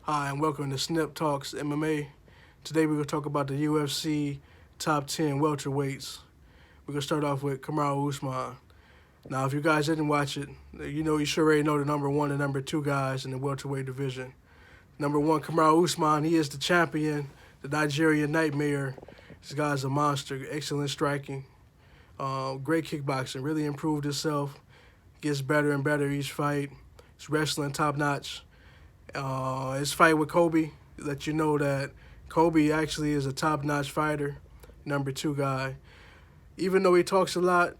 Hi, and welcome to Snip Talks MMA. Today we're going to talk about the UFC top 10 welterweights. We're going to start off with Kamaru Usman. Now, if you guys didn't watch it, you should already know the number one and number two guys in the welterweight division. Number one, Kamaru Usman, he is the champion, the Nigerian Nightmare. This guy's a monster, excellent striking, great kickboxing, really improved himself, gets better and better each fight. His wrestling top notch. His fight with Kobe let you know that Kobe actually is a top-notch fighter, number two guy. Even though he talks a lot,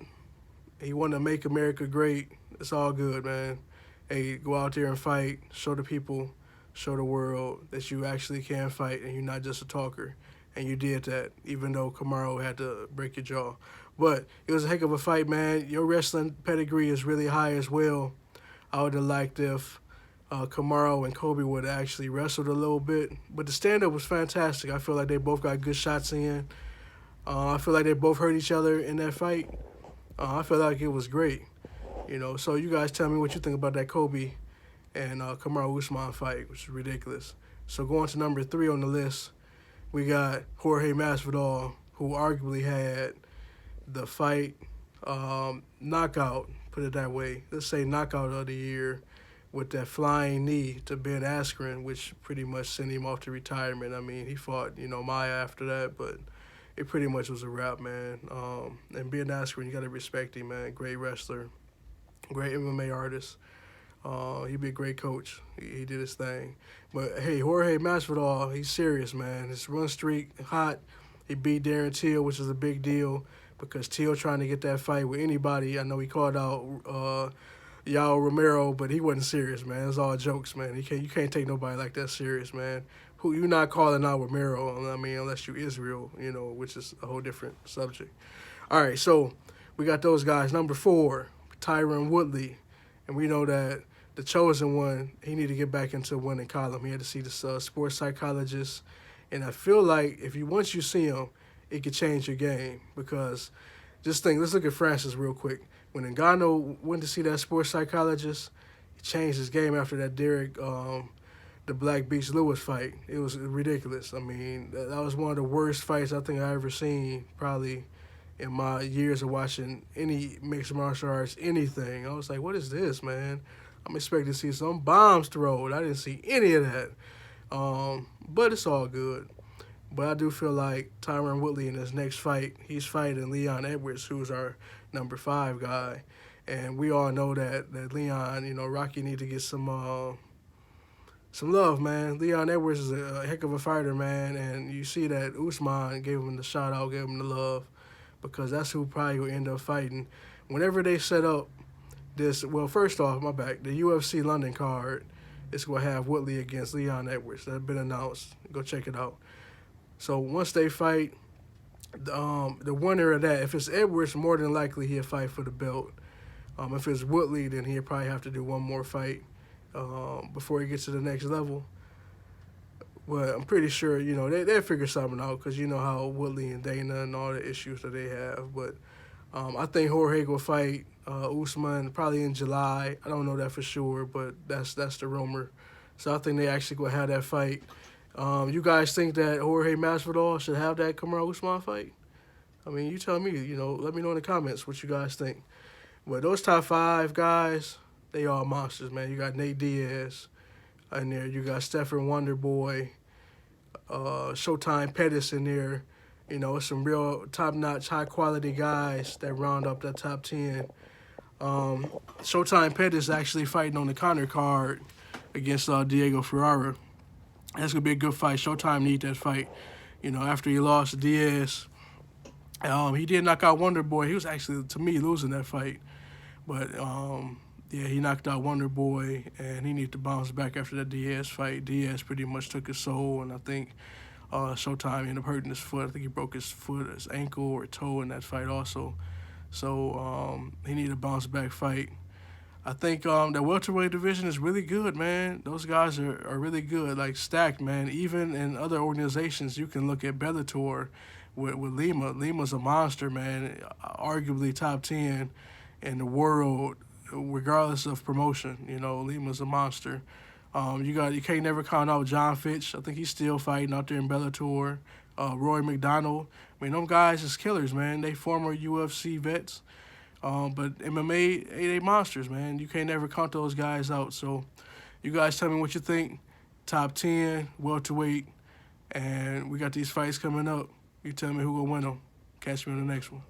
he want to make America great. It's all good, man. Hey, go out there and fight. Show the people, show the world that you actually can fight and you're not just a talker. And you did that, even though Kamaru had to break your jaw. But it was a heck of a fight, man. Your wrestling pedigree is really high as well. I would have liked if Kamaru and Kobe would have actually wrestled a little bit. But the stand-up was fantastic. I feel like they both got good shots in. I feel like they both hurt each other in that fight. I feel like it was great. So you guys tell me what you think about that Kobe and Kamaru Usman fight, which is ridiculous. So going to number 3 on the list, we got Jorge Masvidal, who arguably had the fight knockout, put it that way. Let's say knockout of the year, with that flying knee to Ben Askren, which pretty much sent him off to retirement. I mean, he fought, Maya after that, but it pretty much was a wrap, man. And Ben Askren, you got to respect him, man. Great wrestler, great MMA artist. He'd be a great coach. He did his thing. But, hey, Jorge Masvidal, he's serious, man. His run streak, hot. He beat Darren Till, which is a big deal because Till trying to get that fight with anybody. I know he called out Yao Romero, but he wasn't serious, man. It's all jokes, man. You can't take nobody like that serious, man. Who you not calling out Romero? I mean, unless you Israel, which is a whole different subject. All right, so we got those guys. Number 4, Tyron Woodley, and we know that the chosen one, he need to get back into winning column. He had to see the sports psychologist, and I feel like once you see him, it could change your game because let's look at Francis real quick. When Ngannou went to see that sports psychologist, he changed his game after that the Black Beach Lewis fight. It was ridiculous. I mean, that was one of the worst fights I think I ever seen, probably in my years of watching any mixed martial arts, anything. I was like, what is this, man? I'm expecting to see some bombs thrown. I didn't see any of that. But it's all good. But I do feel like Tyron Woodley in his next fight, he's fighting Leon Edwards, who's our number 5 guy. And we all know that Leon, Rocky need to get some love, man. Leon Edwards is a heck of a fighter, man. And you see that Usman gave him the shout out, gave him the love, because that's who probably will end up fighting. Whenever they set up this, well, first off, the UFC London card is going to have Woodley against Leon Edwards. That's been announced. Go check it out. So once they fight, the winner of that, if it's Edwards, more than likely he'll fight for the belt. If it's Woodley, then he'll probably have to do one more fight before he gets to the next level. But I'm pretty sure, they'll figure something out because you know how Woodley and Dana and all the issues that they have. But I think Jorge will fight Usman probably in July. I don't know that for sure, but that's the rumor. So I think they actually will have that fight. You guys think that Jorge Masvidal should have that Kamaru Usman fight? I mean, you tell me, let me know in the comments what you guys think. But those top 5 guys, they all monsters, man. You got Nate Diaz in there. You got Stephen Wonderboy, Showtime Pettis in there. Some real top-notch, high-quality guys that round up that top 10. Showtime Pettis actually fighting on the Conor card against Diego Ferreira. That's going to be a good fight. Showtime need that fight. After he lost to Diaz, he did knock out Wonderboy. He was actually, to me, losing that fight. But, he knocked out Wonderboy, and he needs to bounce back after that Diaz fight. Diaz pretty much took his soul, and I think Showtime ended up hurting his foot. I think he broke his foot, his ankle, or toe in that fight also. So he needed a bounce-back fight. I think the welterweight division is really good, man. Those guys are really good, like stacked, man. Even in other organizations, you can look at Bellator with Lima. Lima's a monster, man, arguably top 10 in the world, regardless of promotion. Lima's a monster. You can't never count out John Fitch. I think he's still fighting out there in Bellator. Roy McDonald. I mean, them guys is killers, man. They former UFC vets. But MMA, they monsters, man. You can't never count those guys out. So you guys tell me what you think. Top 10, welterweight. And we got these fights coming up. You tell me who will win them. Catch me on the next one.